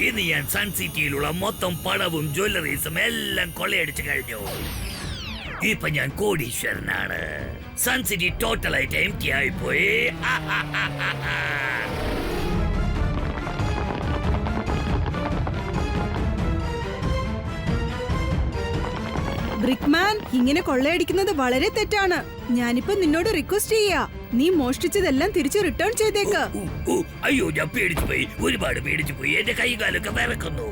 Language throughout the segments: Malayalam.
ഇന്ന് ഞാൻ സൺ സിറ്റിയിലുള്ള മൊത്തം പണവും ജ്വല്ലറീസും എല്ലാം കൊള്ളയടിച്ചു കഴിഞ്ഞു. ഇപ്പൊ ഞാൻ കോടീശ്വരനാണ്. സൺ സിറ്റി ടോട്ടലായിട്ട് എംപ്റ്റി ആയിപ്പോയി. ബ്രിക്മാൻ, ഇങ്ങനെ കൊള്ളയടിക്കുന്നത് വളരെ തെറ്റാണ്. ഞാനിപ്പോ നിന്നോട് റിക്വസ്റ്റ് ചെയ്യാ, നീ മോഷ്ടിച്ചതെല്ലാം തിരിച്ചു റിട്ടേൺ ചെയ്തേക്ക്. അയ്യോ, ഞാൻ പേടിച്ചു പോയി, ഒരുപാട് പേടിച്ചു പോയി. എന്റെ കൈകാലൊക്കെ വിറക്കുന്നു.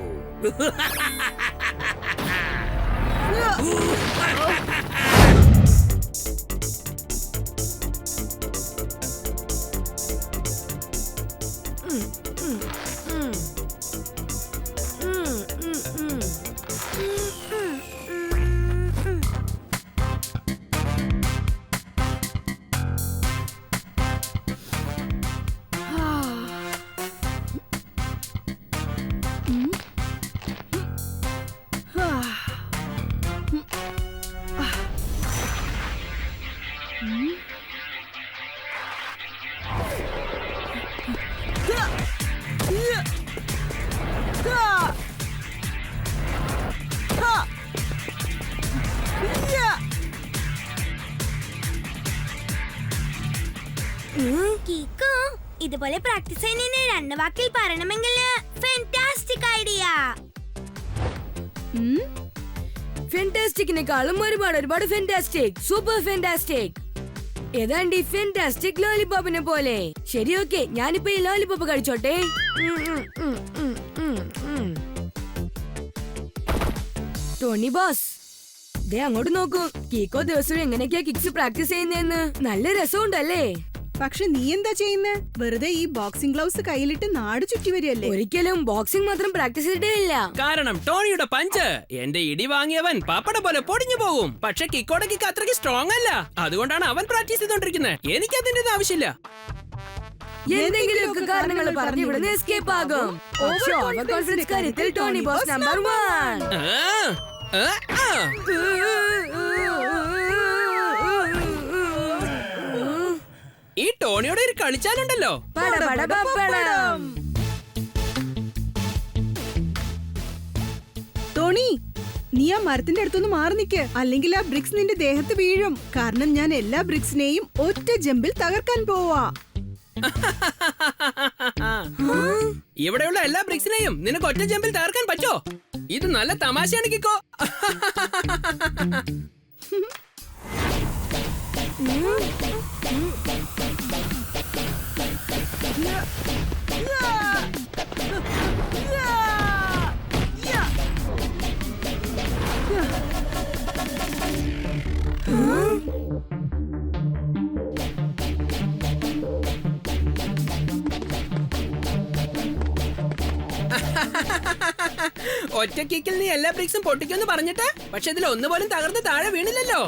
ഇതുപോലെ പ്രാക്ടീസ് ചെയ്യുന്നതിന് 2 വാക്കിൽ പറയണമെങ്കിൽ ഫാന്റാസ്റ്റിക് ഐഡിയ. ഫാന്റാസ്റ്റിക്കിനെക്കാളും ഒരുപാട് ഫാന്റാസ്റ്റിക്, സൂപ്പർ ഫാന്റാസ്റ്റിക്. ഏതാണ്ട് ഈ ഫാന്റാസ്റ്റിക് ലോലിപോപ്പിനെ പോലെ. ശരി, ഓക്കെ, ഞാനിപ്പോ ഈ ലോലിപോപ്പ് കഴിച്ചോട്ടെ. ടോണി ബോസ്, ദേ അങ്ങോട്ട് നോക്കൂ. കീക്കോ ദിവസവും എങ്ങനെയൊക്കെയാ കിക്സ് പ്രാക്ടീസ് ചെയ്യുന്നതെന്ന്. നല്ല രസമുണ്ടല്ലേ? പക്ഷെ നീ എന്താ ചെയ്യുന്നേ? വെറുതെ ഈ ബോക്സിംഗ് ഗ്ലൗസ് കയ്യിലിട്ട് നാട് ചുറ്റി വരികയല്ലേ? ഒരിക്കലും ബോക്സിംഗ് മാത്രം പ്രാക്ടീസ് ചെയ്തിട്ടേ ഇല്ല. കാരണം ടോണിയുടെ പഞ്ച് എന്റെ ഇടി വാങ്ങിയവൻ പാപ്പട പോലെ പൊടിഞ്ഞു പോകും. പക്ഷെ കിക്കോടെ കിക്ക് അത്രയ്ക്ക് സ്ട്രോങ് അല്ല. അതുകൊണ്ടാണ് അവൻ പ്രാക്ടീസ് ചെയ്തോണ്ടിരിക്കുന്നത്. എനിക്ക് അതിന്റെ ആവശ്യമില്ല. എന്തെങ്കിലുമൊക്കെ കാരണങ്ങൾ പറഞ്ഞു ഇവിടുന്ന് എസ്കേപ്പ് ആകും. പക്ഷേ ഓവർ കോൺഫിഡൻസ് കാര്യത്തിൽ ടോണി ബോസ് നമ്പർ 1. ഈ ടോണിയോട് ഒരു കളിച്ചാലുണ്ടല്ലോ. ടോണി, നീ ആ മരത്തിന്റെ അടുത്തൊന്ന് മാറി നിൽക്ക്, അല്ലെങ്കിൽ ആ ബ്രിക്സ് നിന്റെ ദേഹത്ത് വീഴും. കാരണം ഞാൻ എല്ലാ ബ്രിക്സിനെയും ഒറ്റ ജമ്പിൽ തകർക്കാൻ പോവാ. ഇവിടെയുള്ള എല്ലാ ബ്രിക്സിനെയും നിനക്ക് ഒറ്റ ജമ്പിൽ തകർക്കാൻ പറ്റോ? ഇത് നല്ല തമാശയാണ് കിക്കോ. ഒറ്റ കിക്കിൽ നീ എല്ലാ ബ്രിക്സും പൊട്ടിക്കുമെന്ന് പറഞ്ഞിട്ട്, പക്ഷെ ഇതിൽ ഒന്നുപോലും തകർന്ന് താഴെ വീണില്ലല്ലോ.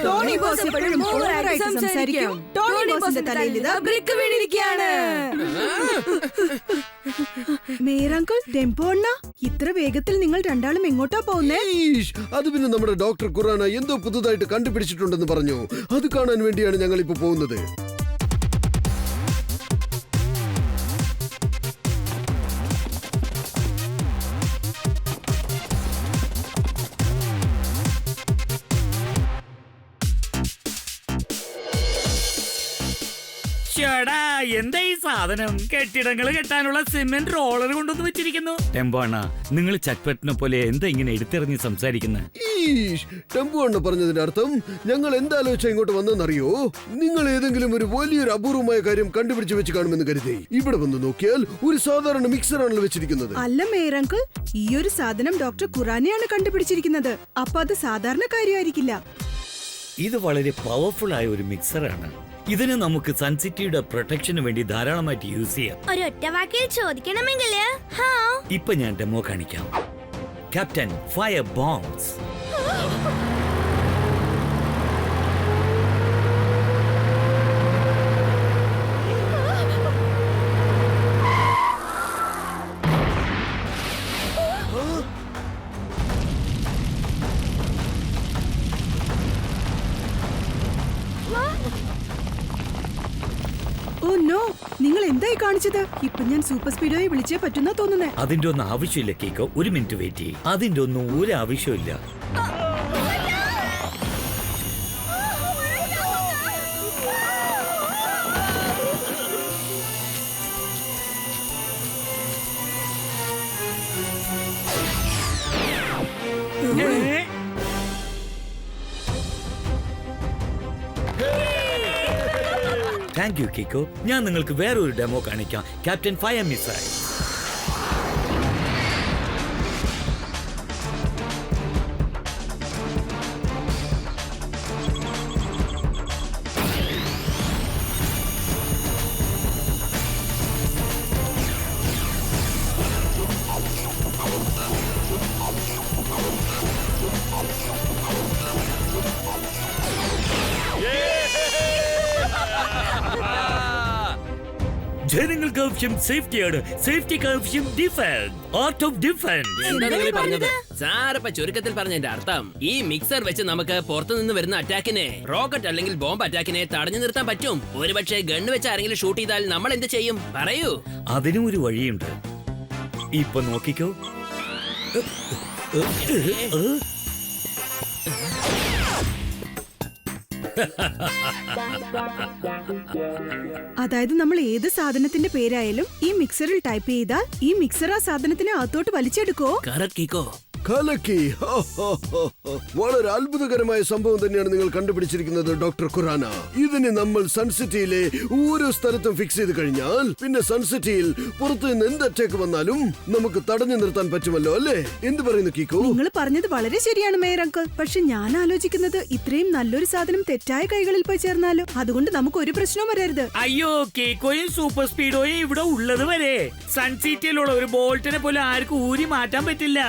ടോണി ബോസ് എപ്പോഴും ഓവറായിട്ട് സംസാരിക്കും. ടോണി ബോസിന്റെ തലയിൽ ഇതാ ബ്രിക്ക് വീണിരിക്കുകയാണ്. മേരാങ്കിൾ, ടെമ്പോ അണ്ണ, ഇത്ര വേഗത്തിൽ നിങ്ങൾ രണ്ടാളും എങ്ങോട്ടാ പോകുന്നേ? അത് പിന്നെ നമ്മുടെ ഡോക്ടർ ഖുറാന എന്തോ പുതുതായിട്ട് കണ്ടുപിടിച്ചിട്ടുണ്ടെന്ന് പറഞ്ഞു. അത് കാണാൻ വേണ്ടിയാണ് ഞങ്ങൾ ഇപ്പൊ പോകുന്നത്. ചേടാ, എന്താ ഈ സാധനം? കെട്ടിടങ്ങൾ കെട്ടാനുള്ള സിമെന്റ് റോളർ കൊണ്ടുവന്ന് വെച്ചിരിക്കുന്നു. ടെമ്പോ അണ്ണ, നിങ്ങൾ ചക്പറ്റിനെ പോലെ എന്താ ഇങ്ങനെ എടുത്തിറങ്ങി സംസാരിക്കുന്നത്? ടെമ്പോ അണ്ണ പറഞ്ഞതിന്റെ അർത്ഥം ഞങ്ങൾ എന്താലോചിച്ച ഇങ്ങോട്ട് വന്നെന്നറിയോ? നിങ്ങൾ ഏതെങ്കിലും ഒരു വലിയൊരു അപൂർവമായ കാര്യം കണ്ടുപിടിച്ച് വെച്ച് കാണുമെന്ന് കരുതി. ഇവിടെ വന്ന് നോക്കിയാൽ ഒരു സാധാരണ മിക്സർ ആണല്ലോ വെച്ചിരിക്കുന്നത്. അല്ല മേരാങ്കിൾ, ഈ ഒരു സാധനം ഡോക്ടർ ഖുറാനയാണ് കണ്ടുപിടിച്ചിരിക്കുന്നത്. അപ്പൊ അത് സാധാരണ കാര്യമായിരിക്കില്ല. ഇത് വളരെ പവർഫുൾ ആയ ഒരു മിക്സറാണ്. ഇതിന് നമുക്ക് സൺസിറ്റിയുടെ പ്രൊട്ടക്ഷന് വേണ്ടി ധാരാളമായിട്ട് യൂസ് ചെയ്യാം. ഒരൊറ്റ വാക്കിൽ ചോദിക്കണമെങ്കിൽ ഇപ്പൊ ഞാൻ ഡെമോ കാണിക്കാം. Captain, fire bombs. Oh no, നിങ്ങൾ എന്തായി കാണിച്ചത്? ഇപ്പൊ ഞാൻ സൂപ്പർ സ്പീഡോയെ വിളിച്ചേ പറ്റുന്ന തോന്നുന്നേ. അതിന്റെ ഒന്നും ആവശ്യമില്ല കീക്കോ, ഒരു മിനിറ്റ് വെയിറ്റ് ചെയ്യും. അതിന്റെ ഒന്നും ഒരു ആവശ്യമില്ല. താങ്ക് യു കീക്കോ. ഞാൻ നിങ്ങൾക്ക് വേറൊരു ഡെമോ കാണിക്കാം. Captain fire missile. ജനങ്ങൾക്ക് ആവശ്യം സേഫ്റ്റിയാണ്, സേഫ്റ്റിക്ക് ആവശ്യം ഡിഫൻസ്, ആർട്ട് ഓഫ് ഡിഫൻസ്. എന്താ നിങ്ങൾ പറഞ്ഞത്? സാറിപ്പ ചുരുക്കത്തിൽ പറഞ്ഞതിന്റെ അർത്ഥം ഈ മിക്സർ വെച്ച് നമുക്ക് പുറത്തുനിന്ന് വരുന്ന അറ്റാക്കിനെ, റോക്കറ്റ് അല്ലെങ്കിൽ ബോംബ് അറ്റാക്കിനെ തടഞ്ഞു നിർത്താൻ പറ്റും. ഒരുപക്ഷെ ഗണ്ണ് വെച്ച് ആരെങ്കിലും ഷൂട്ട് ചെയ്താൽ നമ്മൾ എന്ത് ചെയ്യും? പറയൂ. അതിനും ഒരു വഴിയുണ്ട്. ഇപ്പൊ നോക്കിക്കോ. അതായത് നമ്മൾ ഏത് സാധനത്തിന്റെ പേരായാലും ഈ മിക്സറിൽ ടൈപ്പ് ചെയ്താൽ ഈ മിക്സർ ആ സാധനത്തിനെ അകത്തോട്ട് വലിച്ചെടുക്കോ. കറക്റ്റ് കീക്കോ. കലക്കി. വളരെ അത്ഭുതകരമായ സംഭവം തന്നെയാണ് നിങ്ങൾ കണ്ടുപിടിച്ചിരിക്കുന്നത് ഡോക്ടർ ഖുറാന. ഇതിനെ നമ്മൾ സൺസിറ്റിയിലെ ഓരോ സ്ഥലത്തും ഫിക്സ് ചെയ്ത് കഴിഞ്ഞാൽ പിന്നെ സൺസിറ്റിയിൽ പുറത്തു നിന്ന് എന്ത് അറ്റാക്ക് വന്നാലും നമുക്ക് തടഞ്ഞു നിർത്താൻ പറ്റുമല്ലോ, അല്ലേ? എന്ത് പറയുന്നു കീക്കോ? നിങ്ങൾ പറഞ്ഞത് വളരെ ശരിയാണ് മേയർ അങ്കിൾ. പക്ഷെ ഞാൻ ആലോചിക്കുന്നത് ഇത്രയും നല്ലൊരു സാധനം തെറ്റായ കൈകളിൽ പോയി ചേർന്നാലോ. അതുകൊണ്ട് നമുക്ക് ഒരു പ്രശ്നവും വരരുത്. അയ്യോ, കേക്കോയും സൂപ്പർ സ്പീഡോയും ഇവിടെ ഉള്ളത് വരെ സൺസിറ്റിയിലുള്ള ഒരു ബോൾട്ടിനെ പോലെ ആർക്കും ഊരി മാറ്റാൻ പറ്റില്ല.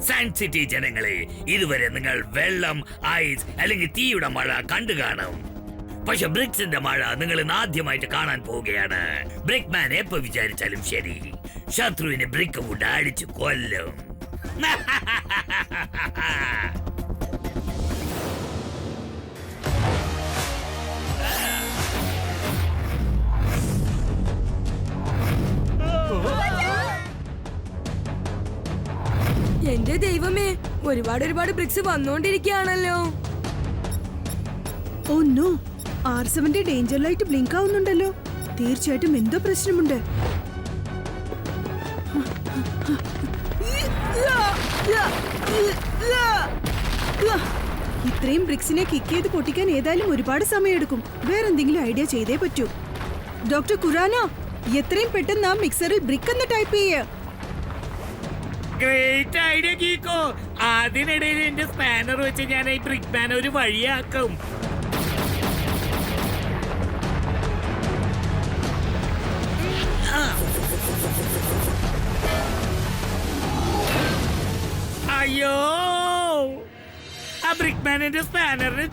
സൺസിറ്റി ജനങ്ങളെ, ഇതുവരെ നിങ്ങൾ വെള്ളം, ഐസ് അല്ലെങ്കിൽ തീയുടെ മഴ കണ്ടു കാണും. പക്ഷെ ബ്രിക്സിന്റെ മഴ നിങ്ങൾ ഇന്ന് ആദ്യമായിട്ട് കാണാൻ പോവുകയാണ്. ബ്രിക് മാൻ എപ്പോ വിചാരിച്ചാലും ശരി ശത്രുവിനെ ബ്രിക്ക് കൊണ്ട് അടിച്ചു കൊല്ലും. എന്റെ ദൈവമേ, ഒരുപാട് ബ്രിക്സ് വന്നോണ്ടിരിക്കുകയാണല്ലോ. Oh no, R7 danger light blink ആവുന്നുണ്ടല്ലോ. തീർച്ചയായിട്ടും എന്തോ പ്രശ്നമുണ്ട്. ഇത്രയും ബ്രിക്സിനെ കിക്ക് ചെയ്ത് പൊട്ടിക്കാൻ ഏതായാലും ഒരുപാട് സമയമെടുക്കും. വേറെന്തെങ്കിലും ഐഡിയ ചെയ്തേ പറ്റൂ. ഡോക്ടർ ഖുറാന, എത്രയും പെട്ടെന്ന് ആ മിക്സറിൽ ബ്രിക്ക് എന്ന് ടൈപ്പ് ചെയ്യേ. ഗ്രേറ്റ് ഐഡിയ കീക്കോ. അതിനിടയിൽ എന്റെ സ്പാനർ വെച്ച് ഞാൻ ഈ ബ്രിക് മാൻ ഒരു വഴിയാക്കും. അയ്യോ, ആ ബ്രിക് മാൻ എന്റെ സ്പാനറിന്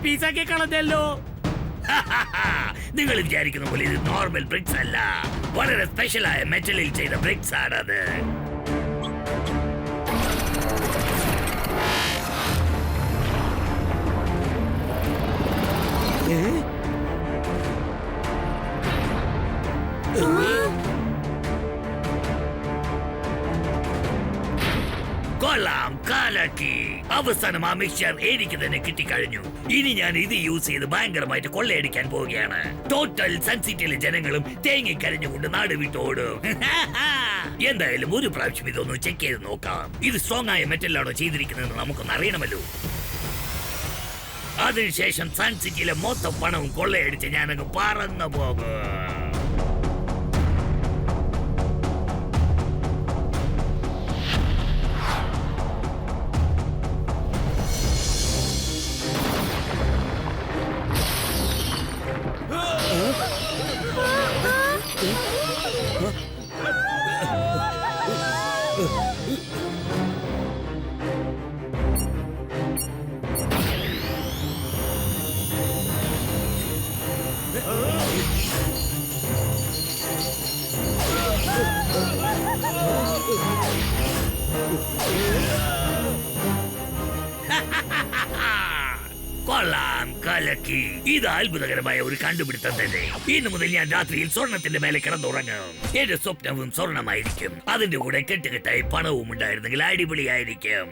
പീസ് ആക്കി കളഞ്ഞല്ലോ. നിങ്ങൾ വിചാരിക്കുന്ന പോലെ ഇത് നോർമൽ ബ്രിക്സ് അല്ല, വളരെ സ്പെഷ്യലായ മെറ്റലിൽ ചെയ്ത ബ്രിക്സ് ആണത്. കൊള്ളാം, കലക്കി. അവസാനം ആ മിക്സ്ചർ എനിക്ക് തന്നെ കിട്ടിക്കഴിഞ്ഞു. ഇനി ഞാൻ ഇത് യൂസ് ചെയ്ത് ഭയങ്കരമായിട്ട് കൊള്ളയടിക്കാൻ പോവുകയാണ്. ടോട്ടൽ സൺസിറ്റിയിലെ ജനങ്ങളും തേങ്ങിക്കരഞ്ഞുകൊണ്ട് നാട് വിട്ടോടും. എന്തായാലും ഒരു പ്രാവശ്യം ഇതൊന്ന് ചെക്ക് ചെയ്ത് നോക്കാം. ഇത് സ്ട്രോങ് ആയ മെറ്റലാണോ ചെയ്തിരിക്കുന്നതെന്ന് നമുക്കൊന്ന് അറിയണമല്ലോ. അതിനുശേഷം സൺസിറ്റിയിലെ മൊത്തം പണവും കൊള്ളയടിച്ച് ഞാനങ്ങ് പറന്നു പോകും. കൊള്ളാം, കലക്കി. ഇത് അത്ഭുതകരമായ ഒരു കണ്ടുപിടുത്തം തന്നെ. ഇന്നു മുതൽ ഞാൻ രാത്രിയിൽ സ്വർണത്തിന്റെ മേലെ കിടന്നുറങ്ങും. എന്റെ സ്വപ്നവും സ്വർണമായിരിക്കും. അതിന്റെ കൂടെ കെട്ടുകെട്ടായി പണവും ഉണ്ടായിരുന്നെങ്കിൽ അടിപൊളിയായിരിക്കും.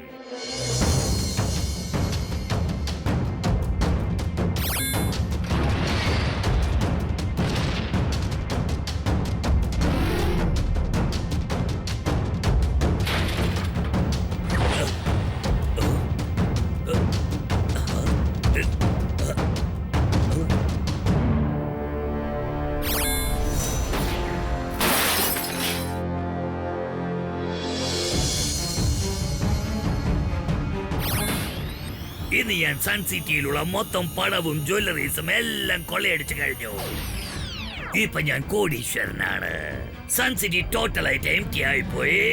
ഇന്ന് ഞാൻ സൺ സിറ്റിയിലുള്ള മൊത്തം പണവും ജ്വല്ലറീസും എല്ലാം കൊള്ളയടിച്ചു കഴിഞ്ഞു. ഇപ്പൊ ഞാൻ കോടീശ്വരനാണ്. സൺ സിറ്റി ടോട്ടലായിട്ട് എം ടി ആയിപ്പോയി.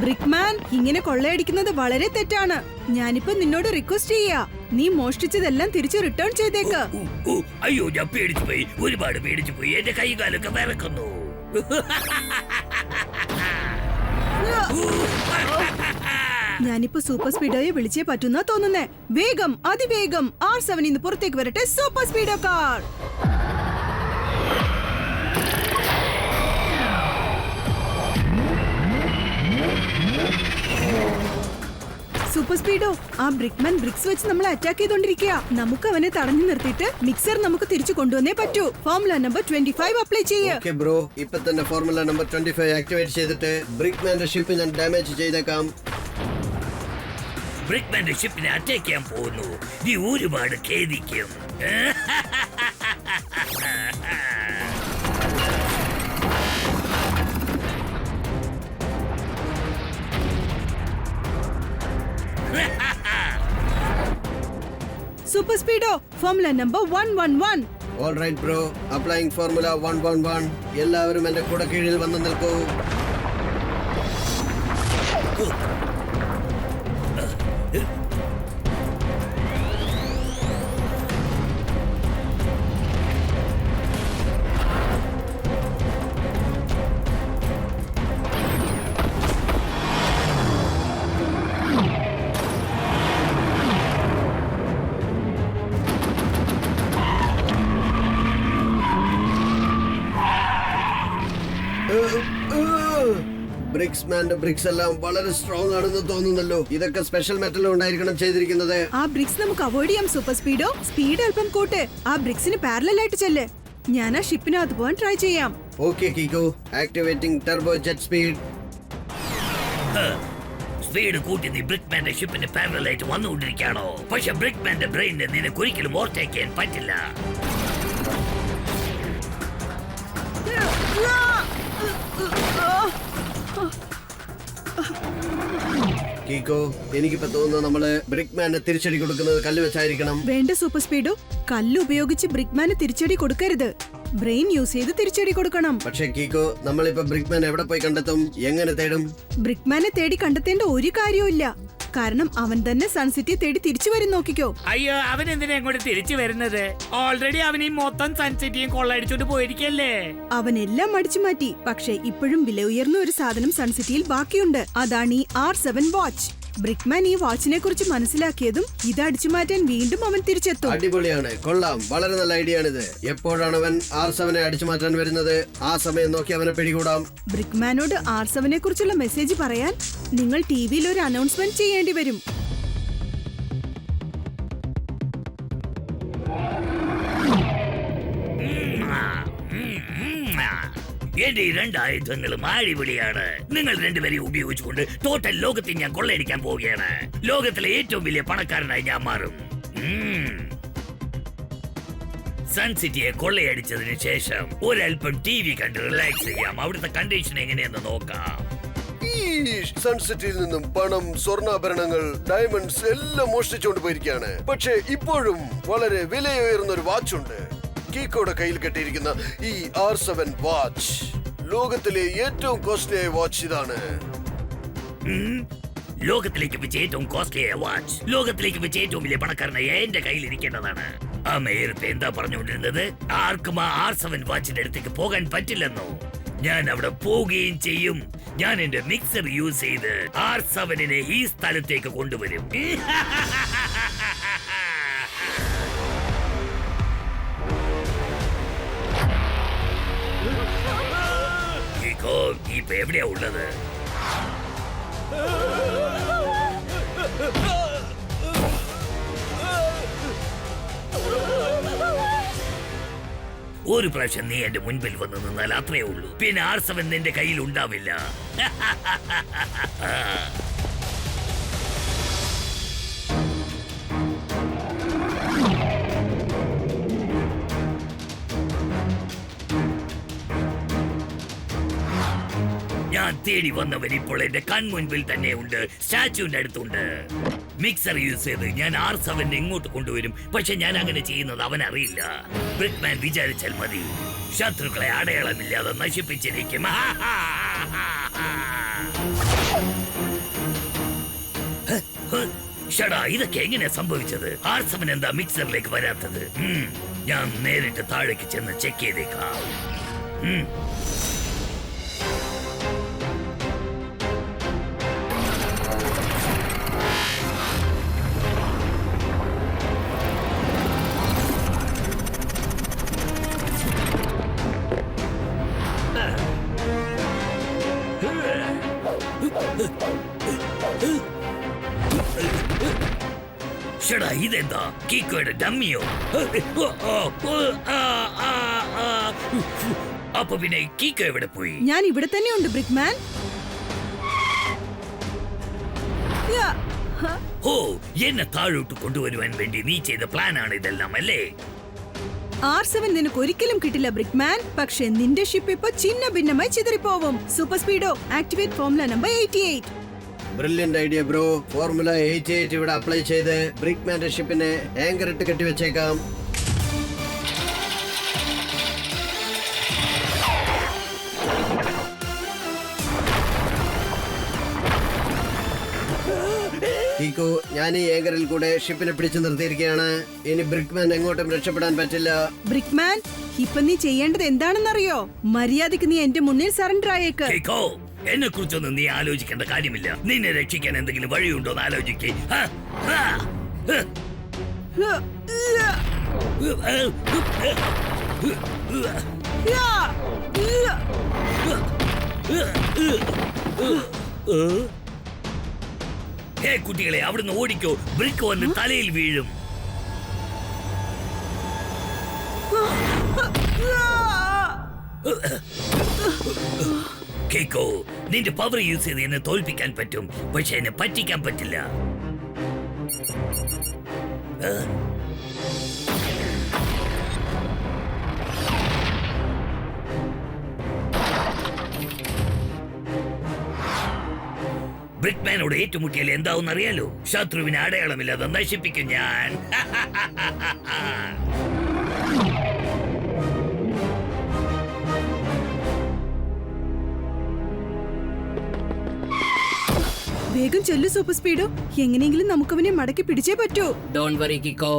ബ്രിക്മാൻ, ഇങ്ങനെ കൊള്ളയടിക്കുന്നത് വളരെ തെറ്റാണ്. ഞാനിപ്പോ നിന്നോട് റിക്വസ്റ്റ് ചെയ്യാ, നീ മോഷ്ടിച്ചതെല്ലാം തിരിച്ചു റിട്ടേൺ ചെയ്തേക്ക്. അയ്യോ, ഞാൻ പേടിച്ചു പോയി, ഒരുപാട് പേടിച്ചു പോയി. എന്റെ കൈകാലൊക്കെ വിറക്കുന്നു. ഞാനിപ്പോ സൂപ്പർ സ്പീഡോയെ വിളിച്ചേ പറ്റുന്നാ തോന്നുന്നേ. വേഗം, അതിവേഗം R7 പുറത്തേക്ക് വരട്ടെ സൂപ്പർ സ്പീഡോ കാർ. സൂപ്പർ സ്പീഡോ, ആ ബ്രിക്മാൻ ബ്രിക്സ് വെച്ച് നമ്മളെ അറ്റാക്ക് ചെയ്തോണ്ടിരിക്കുക. നമുക്ക് അവനെ തടഞ്ഞു നിർത്തിയിട്ട് മിക്സർ നമുക്ക് തിരിച്ചു കൊണ്ടുവന്നേ പറ്റൂ. ഫോർമുല നമ്പർ 25 അപ്ലൈ ചെയ്യ്. ഓക്കേ ബ്രോ, ഇപ്പൊ തന്നെ ഫോർമുല നമ്പർ 25 ആക്ടിവേറ്റ് ചെയ്തിട്ട് ബ്രിക്മാന്റെ ഷിപ്പ് ഞാൻ ഡാമേജ് ചെയ്തേക്കാം. ബ്രിക്മാന്റെ ഷിപ്പിനെ അറ്റാക്ക് ചെയ്യാൻ പോകുന്നു. നീ ഒരുപാട് ഖേദിക്കും. Super Speedo, formula number 111. All right bro, applying formula 111. എല്ലാവരും എന്റെ കൂടെ കീഴിൽ വന്ന് നിൽക്കൂ. ബ്രിക്സ്മാന്റെ ബ്രിക്സ് എല്ലാം വളരെ സ്ട്രോങ് ആണെന്ന് തോന്നുന്നല്ലോ. ഇതൊക്കെ സ്പെഷ്യൽ മെറ്റൽ ഉണ്ടായിരിക്കണം ചെയ്തിരിക്കുന്നത്. ആ ബ്രിക്സ് നമുക്ക് അവോയ്ഡ് ചെയ്യാം സൂപ്പർ സ്പീഡോ. സ്പീഡ് അല്പം കൂട്ട്. ആ ബ്രിക്സിന് പാരലൽ ആയിട്ട് ചെല്ല്. ഞാൻ ആ ഷിപ്പിനകത്ത് പോകാൻ ട്രൈ ചെയ്യാം. ഓക്കെ കീക്കോ, activating turbo jet speed. Speed കൂട്ടി നീ ബ്രിക്മാന്റെ ഷിപ്പിന് പാരലായിട്ട് വന്നുകൊണ്ടിരിക്കുകയാണോ? പക്ഷെ ബ്രിക്മാന്റെ ബ്രെയിനിനെ നിനക്ക് ഒരിക്കലും ഓവർടേക്ക് ചെയ്യാൻ പറ്റില്ല. കീക്കോ, എനിക്കിപ്പോ തോന്നുന്നു നമ്മള് ബ്രിക്മാന് തിരിച്ചടി കൊടുക്കുന്നത് കല്ല് വെച്ചായിരിക്കണം. വേണ്ട സൂപ്പർ സ്പീഡോ, കല്ല് ഉപയോഗിച്ച് ബ്രിക്മാന് തിരിച്ചടി കൊടുക്കരുത്. ബ്രെയിൻ യൂസ് ചെയ്ത് തിരിച്ചടി കൊടുക്കണം. പക്ഷേ കീക്കോ, നമ്മളിപ്പോ ബ്രിക്മാൻ എവിടെ പോയി കണ്ടെത്തും? എങ്ങനെ തേടും? ബ്രിക്മാനെ തേടി കണ്ടെത്തേണ്ട ഒരു കാര്യവുമില്ല. കാരണം അവൻ തന്നെ സൺസിറ്റി തേടി തിരിച്ചു വരും. നോക്കിക്കോ. അയ്യോ, അവൻ എന്തിനാ ഇങ്ങോട്ട് തിരിച്ചു വരുന്നത്? ഓൾറെഡി അവൻ ഈ മൊത്തം സൺസിറ്റിയും കൊള്ളയടിച്ചോണ്ട് പോയിരിക്കല്ലേ. അവനെല്ലാം അടിച്ചു മാറ്റി. പക്ഷെ ഇപ്പോഴും വില ഉയർന്ന ഒരു സാധനം സൺസിറ്റിയിൽ ബാക്കിയുണ്ട്. അതാണ് ഈ R7 വാച്ച്. ബ്രിക്മാൻ ഈ വാച്ചിനെ കുറിച്ച് മനസ്സിലാക്കിയതും ഇത് അടിച്ചു മാറ്റാൻ വീണ്ടും അവൻ തിരിച്ചെത്തും. അടിപൊളിയാണ്, കൊള്ളാം, വളരെ നല്ല ഐഡിയ ആണിത്. എപ്പോഴാണ് അവൻ R7 അടിച്ചു മാറ്റാൻ വരുന്നത്? ആ സമയം നോക്കി അവനെ പിടികൂടാം. ബ്രിക്മാനോട് R7 കുറിച്ചുള്ള മെസ്സേജ് പറയാൻ നിങ്ങൾ ടിവിയിൽ ഒരു അനൗൺസ്മെന്റ് ചെയ്യേണ്ടി വരും. എന്റെ ഈ രണ്ട് ആയുധങ്ങളും അടിപൊളിയാണ്. നിങ്ങൾ രണ്ടുപേരെയും ഉപയോഗിച്ചുകൊണ്ട് ടോട്ടൽ ലോകത്തെ ഞാൻ കൊള്ളയടിക്കാൻ പോവുകയാണ്. ലോകത്തിലെ ഏറ്റവും വലിയ പണക്കാരനായി ഞാൻ മാറും. സൺ സിറ്റിയെ കൊള്ളയടിച്ചതിന് ശേഷം ഒരൽപ്പം TV കണ്ട് റിലാക്സ് ചെയ്യാം. അവിടുത്തെ കണ്ടീഷൻ എങ്ങനെയെന്ന് നോക്കാം. ഈ സൺസിറ്റിയിൽ നിന്നും പണം, സ്വർണ്ണാഭരണങ്ങൾ, ഡയമണ്ട്സ് എല്ലാം മോഷ്ടിച്ചുകൊണ്ട് പോയിരിക്കുകയാണ്. പക്ഷേ ഇപ്പോഴും വളരെ വിലയുയർന്ന ഒരു വാച്ച് ഉണ്ട്. കീക്കോയുടെ കയ്യിൽ കെട്ടിയിരിക്കുന്ന ഈ R7 വാച്ച് ലോകത്തിലെ ഏറ്റവും കോസ്റ്റ്ലിയായ വാച്ച് ഇതാണ്. ലോകത്തിലേക്ക് വെച്ച് ഏറ്റവും കോസ്റ്റ്ലിയായ വാച്ച് ലോകത്തിലേക്ക് വെച്ച് ഏറ്റവും വലിയ പണക്കാരനായ എന്റെ കയ്യിൽ ഇരിക്കേണ്ടതാണ്. നേരത്തെ എന്താ പറഞ്ഞുകൊണ്ടിരുന്നത്? ആർക്കും ആ R7 വാച്ചിന്റെ അടുത്തേക്ക് പോകാൻ പറ്റില്ലെന്നോ? ഞാൻ അവിടെ പോവുകയും ചെയ്യും. ഞാൻ എന്റെ മിക്സർ യൂസ് ചെയ്ത് R7നെ ഈ സ്ഥലത്തേക്ക് കൊണ്ടുവരും. ഇപ്പൊ എവിടെയാ ഉള്ളത്? ഒരു പ്രാവശ്യം നീ എന്റെ മുൻപിൽ വന്ന് നിന്നാൽ അത്രേ ഉള്ളൂ. പിന്നെ R7 നിന്റെ കയ്യിൽ ഉണ്ടാവില്ല. ഞാൻ തേടി വന്നവൻ ഇപ്പോൾ എന്റെ കൺമുൻപിൽ തന്നെ ഉണ്ട്. സ്റ്റാച്ചുവിന്റെ അടുത്തുണ്ട്. മിക്സർ യൂസ് ചെയ്ത് ഞാൻ R7 ഇങ്ങോട്ട് കൊണ്ടുവരും. പക്ഷെ ഞാൻ അങ്ങനെ ചെയ്യുന്നത് അവൻ അറിയില്ല. ബ്രിക്മാൻ വിചാരിച്ചാൽ മതി. ശത്രുക്കളെ അടയാളമില്ലാതെ നശിപ്പിച്ചിരിക്കും. ഷടാ, ഇതൊക്കെ എങ്ങനെയാ സംഭവിച്ചത്? R7 എന്താ മിക്സറിലേക്ക് വരാത്തത്? ഞാൻ നേരിട്ട് താഴേക്ക് ചെന്ന് ചെക്ക് ചെയ്തേക്കാം. ഷടാ, ഇതെന്താ? കീക്കോയുടെ ഡമ്മിയോ? അപ്പൊ പിന്നെ കീക്കോ എവിടെ പോയി? ഞാൻ ഇവിടെ തന്നെ ഉണ്ട് ബ്രിക്മാൻ. ഓ, എന്നെ താഴോട്ട് കൊണ്ടുവരുവാൻ വേണ്ടി നീ ചെയ്ത പ്ലാൻ ആണ് ഇതെല്ലാം അല്ലേ? R7 നിനക്ക് ഒരിക്കലും കിട്ടില്ല ബ്രിക്മാൻ. പക്ഷെ നിന്റെ ഷിപ്പ് ഇപ്പൊ ചിന്ന ഭിന്നമായി ചിതറിപ്പോവും. Super Speedo activate formula number 88. Brilliant idea bro. Formula 88 ഇവിടെ അപ്ലൈ ചെയ്ത് ബ്രിക്മാന്റെ ഷിപ്പിനെ ആങ്കർ ഇട്ട് കെട്ടിവെച്ചേക്കാം. കീക്കോ, ഞാൻ ഈ ഏങ്കറിൽ കൂടെ ഷിപ്പിനെ പിടിച്ചു നിർത്തിയിരിക്കുകയാണ്. ഇനി ബ്രിക്മാൻ എങ്ങോട്ടും രക്ഷപ്പെടാൻ പറ്റില്ല. ബ്രിക്മാൻ, ഇപ്പൊ നീ ചെയ്യേണ്ടത് എന്താണെന്നറിയോ? മര്യാദക്ക് നീ എന്റെ മുന്നിൽ സറണ്ടർ ആയേക്ക്. കീക്കോ, എന്നെ കുറിച്ചൊന്നും നീ ആലോചിക്കേണ്ട കാര്യമില്ല. നിന്നെ രക്ഷിക്കാൻ എന്തെങ്കിലും വഴിയുണ്ടോ എന്ന് ആലോചിക്കേ. ഹേ കുട്ടികളെ, അവിടുന്ന് ഓടിക്കോ. ബ്രിക്ക് വന്ന് തലയിൽ വീഴും. കേക്കോ, നിന്റെ പവർ യൂസ് ചെയ്ത് എന്നെ തോൽപ്പിക്കാൻ പറ്റും. പക്ഷെ എന്നെ പറ്റിക്കാൻ പറ്റില്ല. ബ്രിക്മാനോട് ഏറ്റുമുട്ടിയാൽ എന്താവും അറിയാലോ? ശത്രുവിന് അടയാളമില്ലാതെ നശിപ്പിക്കും ഞാൻ. വേഗം ചെല്ലു സൂപ്പർ സ്പീഡോ. എങ്ങനെയെങ്കിലും നമുക്കവനെ മടക്കി പിടിച്ചേ പറ്റൂ. ഡോണ്ട് വറി കിക്കോ,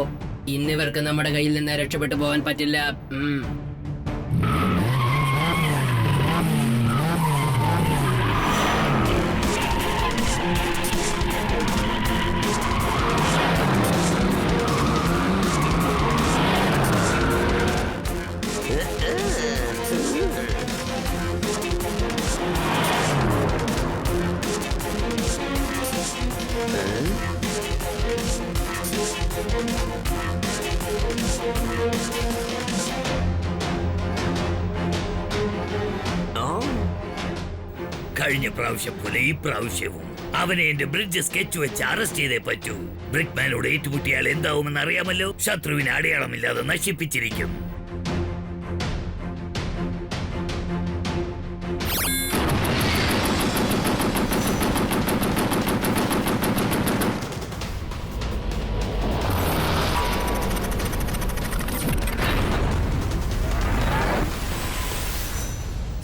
ഇന്നിവർക്ക് നമ്മുടെ കയ്യിൽ നിന്ന് രക്ഷപ്പെട്ടു പോകാൻ പറ്റില്ല. കഴിഞ്ഞ പ്രാവശ്യം പോലെ ഈ പ്രാവശ്യവും അവനെ എന്റെ ബ്രിഡ്ജ് സ്കെച്ച് വെച്ച് അറസ്റ്റ് ചെയ്തേ പറ്റൂ. ബ്രിക്മാനോട് ഏറ്റുമുട്ടിയാൽ എന്താവുമെന്ന് അറിയാമല്ലോ? ശത്രുവിന് അടയാളമില്ലാതെ നശിപ്പിച്ചിരിക്കും.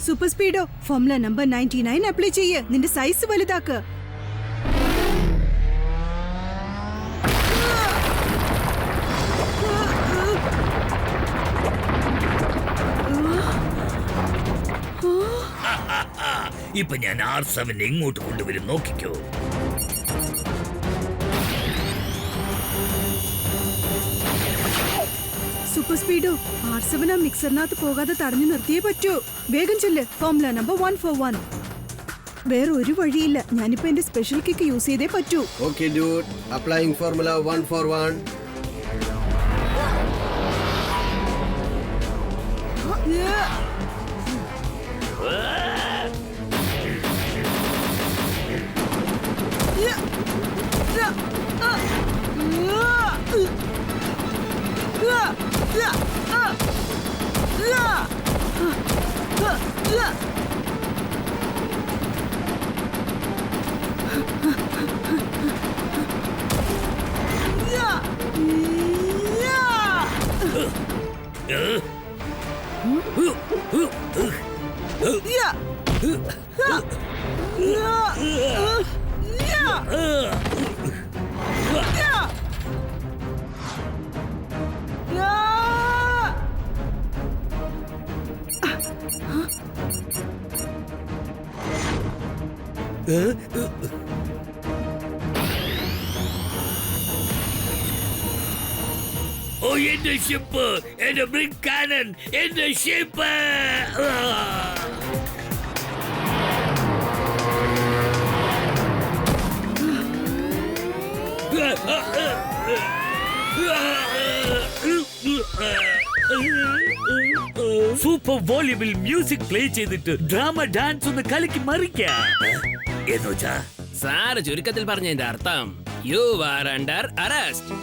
Super Speedo formula number 99 apply ചെയ്യ്. നിന്റെ സൈസ് വലുതാക്ക്. ഇപ്പൊ ഞാൻ R7 എങ്ങോട്ട് കൊണ്ടുവരും നോക്കിക്കോ. സൂപ്പർ സ്പീഡോ R7 ആ മിക്സറിനകത്ത് പോകാതെ തടഞ്ഞു നിർത്തിയേ പറ്റൂ. വേഗം ചെല്ല്. Formula number 141. വേറെ ഒരു വഴിയില്ല. ഞാനിപ്പോ എന്റെ സ്പെഷ്യൽ കിക്ക് യൂസ് ചെയ്തേ പറ്റൂ. Okay dude, applying formula 141. ഓ, എന്റെ ഷിപ്പ്, എന്റെ ബ്രിക് കാനൻ, എന്റെ ഷിപ്പ്. സൂപ്പർ വോളിയബിൾ മ്യൂസിക് പ്ലേ ചെയ്തിട്ട് ഡ്രാമ ഡാൻസ് ഒന്ന് കളിക്ക് മറിക്കാം എന്നുവെച്ചാ സാറ് ചുരുക്കത്തിൽ പറഞ്ഞതിന്റെ അർത്ഥം യു ആർ അണ്ടർ അറസ്റ്റ്.